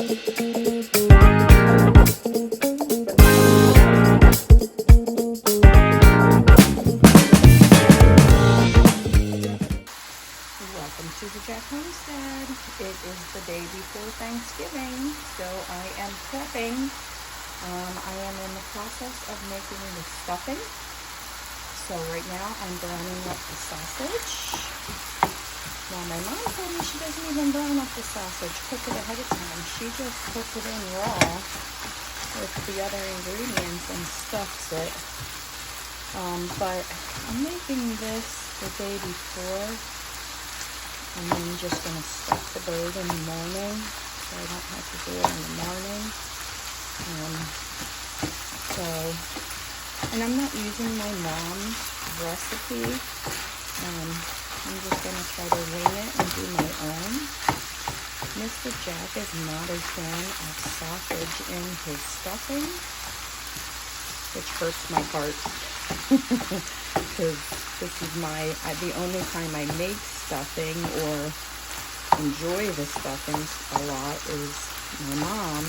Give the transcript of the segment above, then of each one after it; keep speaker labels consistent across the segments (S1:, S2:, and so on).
S1: Welcome to the Jack Homestead. It is the day before Thanksgiving, so I am prepping. I am in the process of making the stuffing. So right now I'm browning up the sausage. Now my mom told me she doesn't even brown up the sausage, cook it ahead of time. She just puts it in raw with the other ingredients and stuffs it. But I'm making this the day before. And I'm just going to stuff the bird in the morning, so I don't have to do it in the morning. And I'm not using my mom's recipe. I'm just going to try to wing it and do my own. Mr. Jack is not a fan of sausage in his stuffing, which hurts my heart. Because this is the only time I make stuffing or enjoy the stuffing a lot is my mom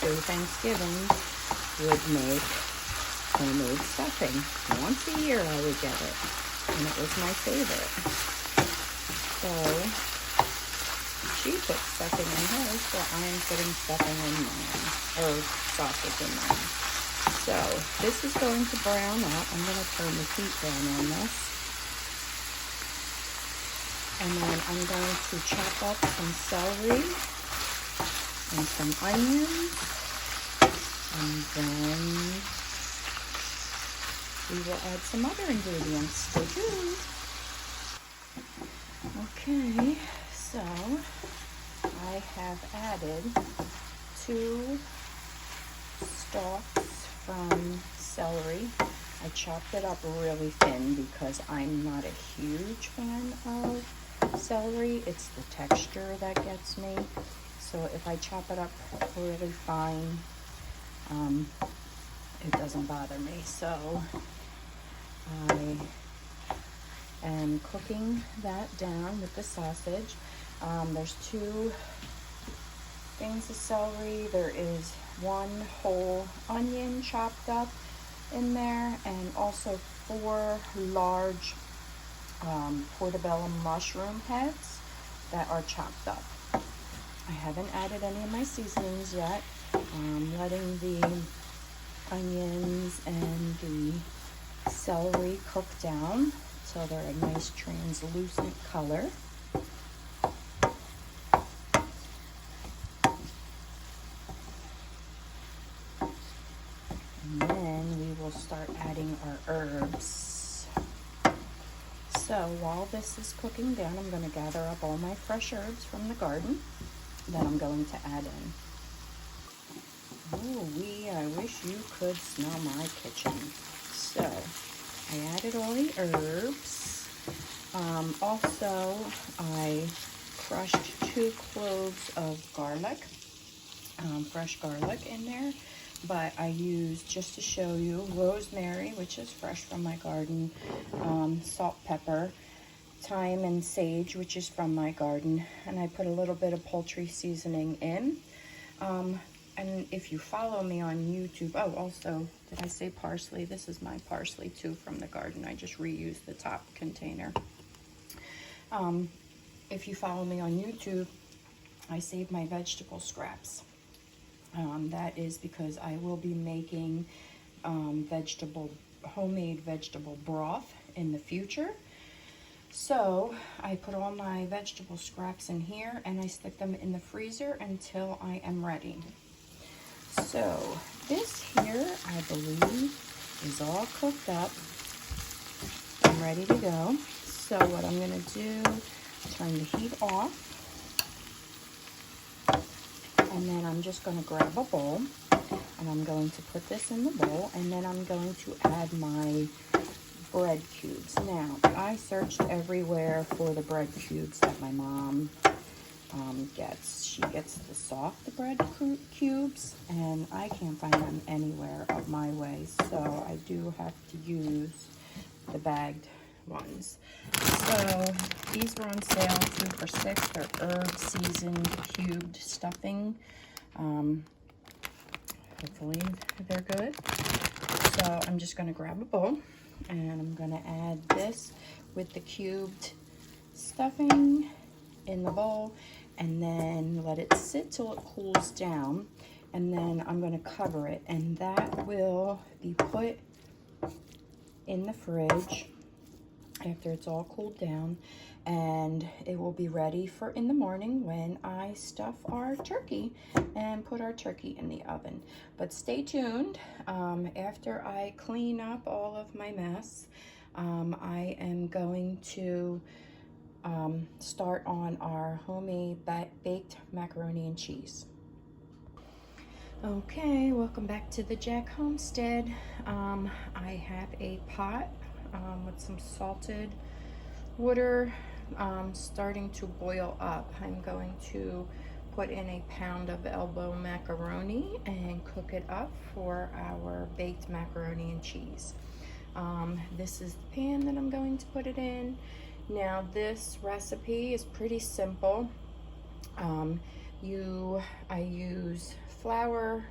S1: every Thanksgiving would make homemade stuffing. Once a year I would get it, and it was my favorite. So she puts stuffing in hers, so I'm putting stuffing in mine, or sausage in mine. So this is going to brown up. I'm going to turn the heat down on this. And then I'm going to chop up some celery and some onions. And then we will add some other ingredients. Stay tuned. Okay, so I have added 2 stalks from celery. I chopped it up really thin because I'm not a huge fan of celery. It's the texture that gets me. So if I chop it up really fine, it doesn't bother me. So I am cooking that down with the sausage. There's 2 things of celery. There is 1 whole onion chopped up in there, and also 4 large portobello mushroom heads that are chopped up. I haven't added any of my seasonings yet. I'm letting the onions and the celery cook down till they're a nice translucent color. And then we will start adding our herbs. So while this is cooking down, I'm going to gather up all my fresh herbs from the garden that I'm going to add in. Ooh-wee, I wish you could smell my kitchen. So I added all the herbs. Also, I crushed 2 cloves of garlic, fresh garlic in there. But I used, just to show you, rosemary, which is fresh from my garden, salt, pepper, thyme, and sage, which is from my garden. And I put a little bit of poultry seasoning in. And if you follow me on YouTube, oh, also, did I say parsley? This is my parsley too from the garden. I just reused the top container. If you follow me on YouTube, I save my vegetable scraps. That is because I will be making homemade vegetable broth in the future. So I put all my vegetable scraps in here and I stick them in the freezer until I am ready. So this here, I believe, is all cooked up. I'm ready to go. So what I'm going to do, turn the heat off. And then I'm just going to grab a bowl. And I'm going to put this in the bowl. And then I'm going to add my bread cubes. Now, I searched everywhere for the bread cubes that my mom gets. She gets the soft bread cubes, and I can't find them anywhere of my way. So I do have to use the bagged ones. So these were on sale, 2 for $6. They're herb seasoned cubed stuffing. Hopefully they're good. So I'm just going to grab a bowl and I'm going to add this with the cubed stuffing in the bowl, and then let it sit till it cools down, and then I'm going to cover it, and that will be put in the fridge after it's all cooled down, and it will be ready for in the morning when I stuff our turkey and put our turkey in the oven. But stay tuned. After I clean up all of my mess, I am going to start on our homemade baked macaroni and cheese. Okay, welcome back to the Jack Homestead. I have a pot with some salted water starting to boil up. I'm going to put in a pound of elbow macaroni and cook it up for our baked macaroni and cheese. This is the pan that I'm going to put it in. Now this recipe is pretty simple. I use flour,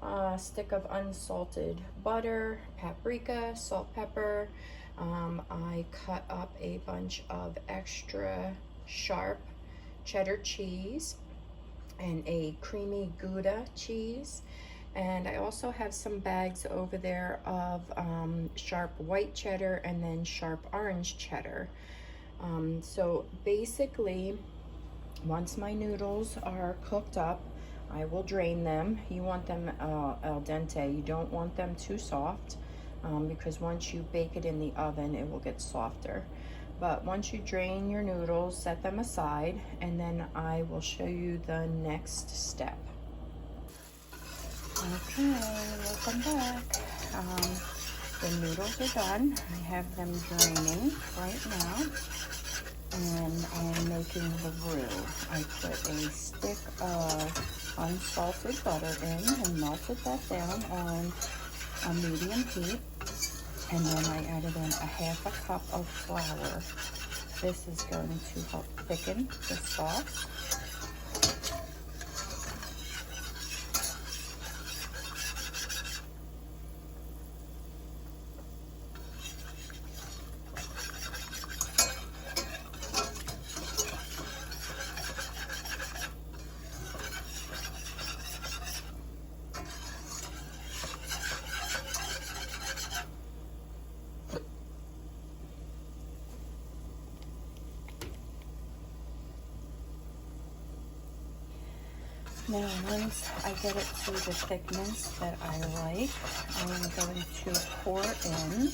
S1: a stick of unsalted butter, paprika, salt, pepper. I cut up a bunch of extra sharp cheddar cheese and a creamy Gouda cheese. And I also have some bags over there of sharp white cheddar and then sharp orange cheddar. So basically, once my noodles are cooked up, I will drain them. You want them al dente. You don't want them too soft because once you bake it in the oven, it will get softer. But once you drain your noodles, set them aside, and then I will show you the next step. Okay, welcome back. The noodles are done. I have them draining right now. And I'm making the roux. I put a stick of unsalted butter in and melted that down on a medium heat. And then I added in a half a cup of flour. This is going to help thicken the sauce. Now, once I get it to the thickness that I like, I'm going to pour in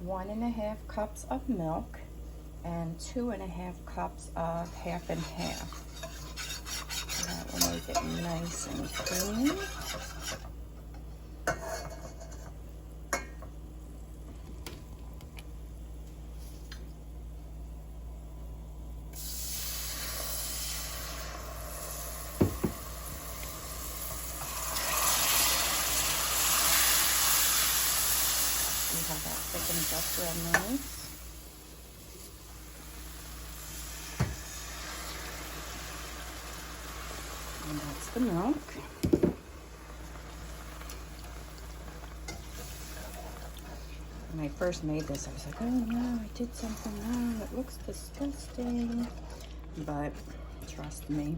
S1: 1.5 cups of milk and 2.5 cups of half and half. That will make it nice and creamy. How that thickens up real nice. And that's the milk. When I first made this, I was like, oh no, I did something wrong. It looks disgusting. But trust me,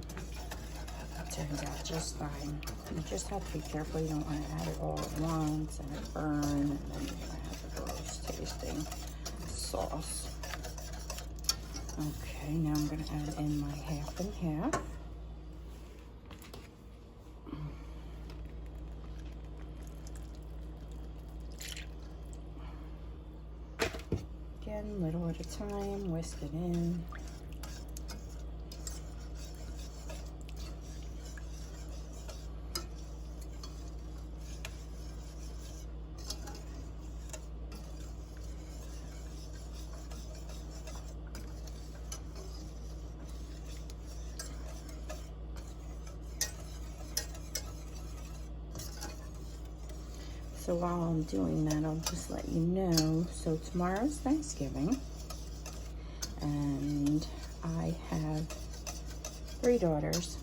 S1: it turns out just fine. You just have to be careful. You don't want to add it all at once and it burn, and then you're going to have a gross tasting sauce. Okay, now I'm going to add in my half and half. Again, little at a time, whisk it in. So while I'm doing that, I'll just let you know. So tomorrow's Thanksgiving, and I have 3 daughters.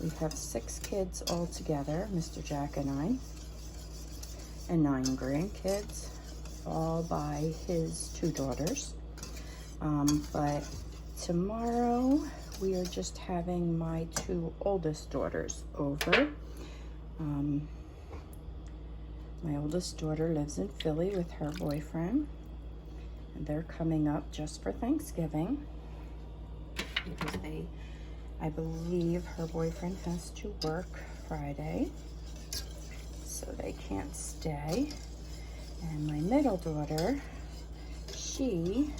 S1: We have 6 kids all together, Mr. Jack and I, and 9 grandkids, all by his 2 daughters. But tomorrow we are just having my 2 oldest daughters over. My oldest daughter lives in Philly with her boyfriend, and they're coming up just for Thanksgiving because I believe her boyfriend has to work Friday, so they can't stay. And my middle daughter, she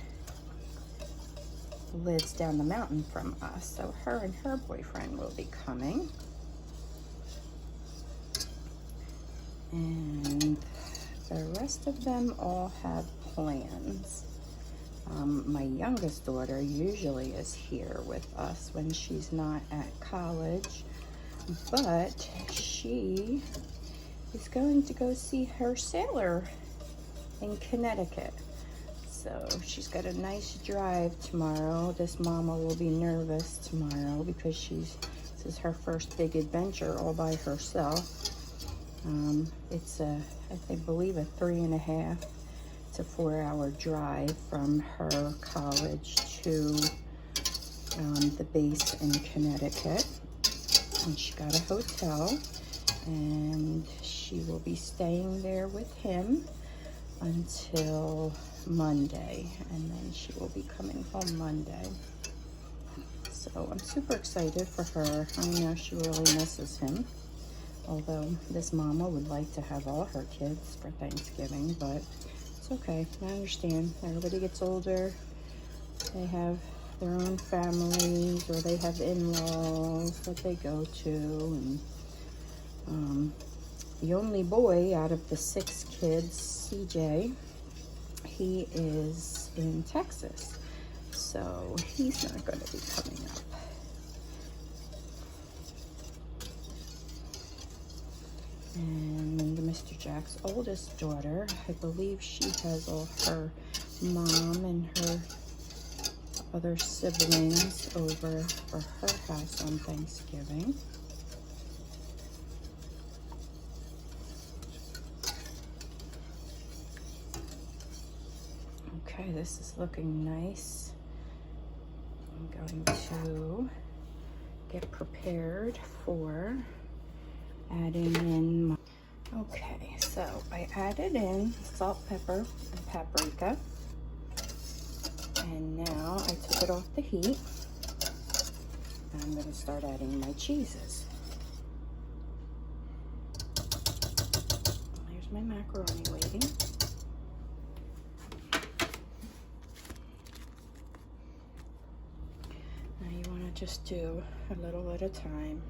S1: lives down the mountain from us, so her and her boyfriend will be coming. And the rest of them all have plans. My youngest daughter usually is here with us when she's not at college, but she is going to go see her sailor in Connecticut. So she's got a nice drive tomorrow. This mama will be nervous tomorrow because this is her first big adventure all by herself. It's I believe a 3.5 to 4 hour drive from her college to the base in Connecticut. And she got a hotel, and she will be staying there with him until Monday, and then she will be coming home Monday. So I'm super excited for her. I know she really misses him. Although this mama would like to have all her kids for Thanksgiving, but it's okay. I understand. Everybody gets older. They have their own families, or they have in-laws that they go to. And the only boy out of the 6 kids, CJ, he is in Texas, so he's not going to be coming up. And Mr. Jack's oldest daughter, I believe she has all her mom and her other siblings over for her house on Thanksgiving. Okay, this is looking nice. I'm going to get prepared for adding in okay, so I added in salt, pepper, and paprika, and now I took it off the heat, and I'm going to start adding my cheeses. Here's my macaroni waiting. Now you want to just do a little at a time,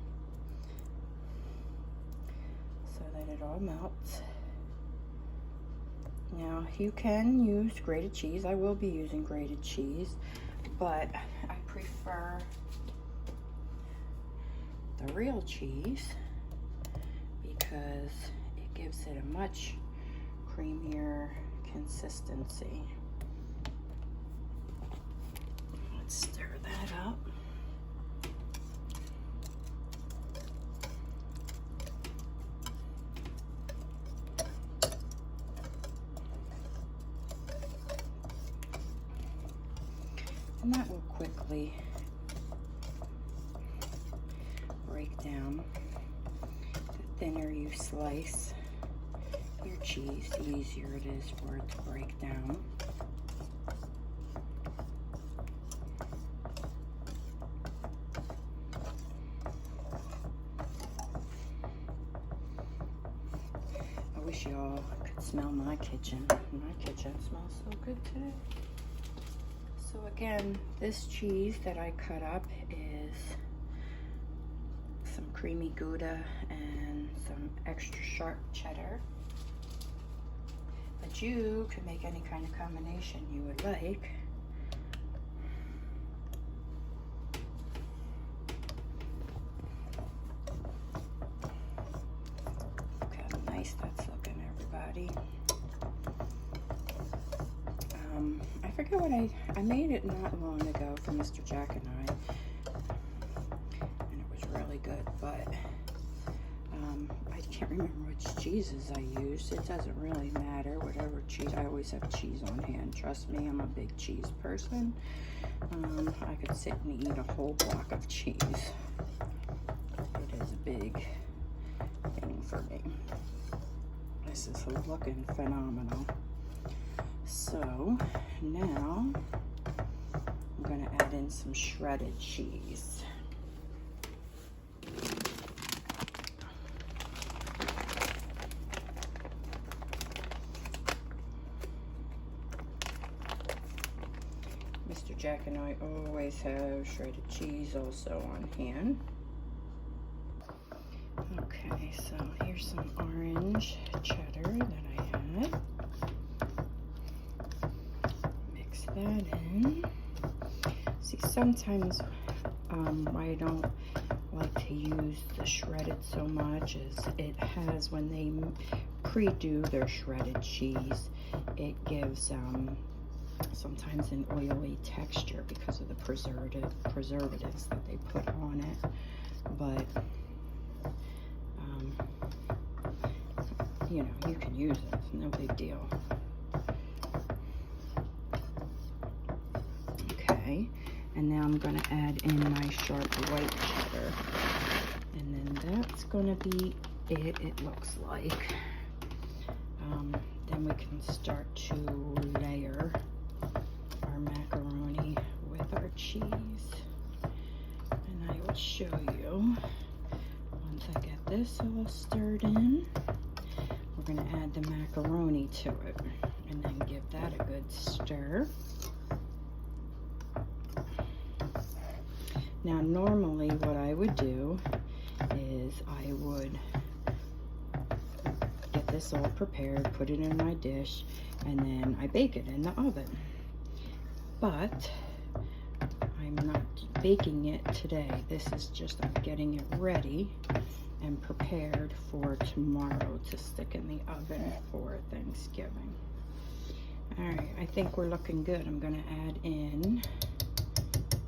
S1: that it all melts. Now you can use grated cheese. I will be using grated cheese, but I prefer the real cheese because it gives it a much creamier consistency. Let's stir that up. And that will quickly break down. The thinner you slice your cheese, the easier it is for it to break down. I wish y'all could smell my kitchen. My kitchen smells so good today. So again, this cheese that I cut up is some creamy Gouda and some extra sharp cheddar. But you can make any kind of combination you would like. Look how nice that's looking. everybody. I forget what I made it not long ago for Mr. Jack and I, and it was really good, but I can't remember which cheeses I used. It doesn't really matter, whatever cheese. I always have cheese on hand. Trust me, I'm a big cheese person. I could sit and eat a whole block of cheese. It is a big thing for me. This is looking phenomenal. So now I'm going to add in some shredded cheese. Mr. Jack and I always have shredded cheese also on hand. Okay, so here's some orange cheddar that I had. Mix that in. See, sometimes why I don't like to use the shredded so much is it has, when they pre-do their shredded cheese, it gives sometimes an oily texture because of the preservatives that they put on it. But you know, you can use it, it's no big deal. Okay, and now I'm going to add in my sharp white cheddar, and then that's going to be it looks like. Then we can start to layer our macaroni with our cheese, and I will show you once I get this all stirred in. We're going to add the macaroni to it and then give that a good stir. Now normally what I would do is I would get this all prepared, put it in my dish, and then I bake it in the oven. But I'm not baking it today. This is just, I'm getting it ready and prepared for tomorrow to stick in the oven for Thanksgiving. All right, I think we're looking good. I'm gonna add in,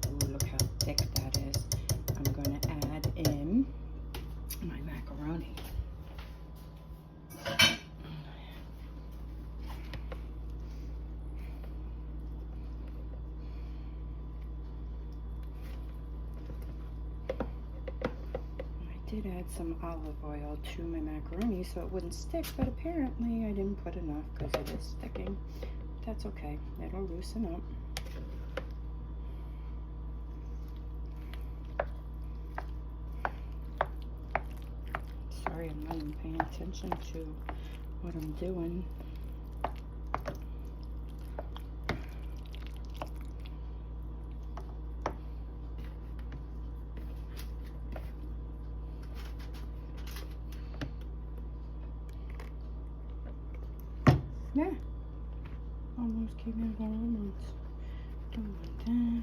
S1: ooh, look how thick that is. I'm gonna add in my macaroni. Did add some olive oil to my macaroni so it wouldn't stick, but apparently I didn't put enough because it is sticking. That's okay, it'll loosen up. Sorry, I'm not even paying attention to what I'm doing. Yeah, almost came out almost. Don't want that.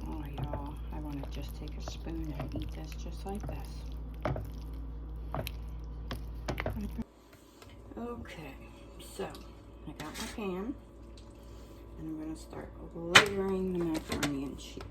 S1: Oh, y'all, I want to just take a spoon and eat this just like this. Okay, so I got my pan, and I'm going to start layering the macaroni and cheese.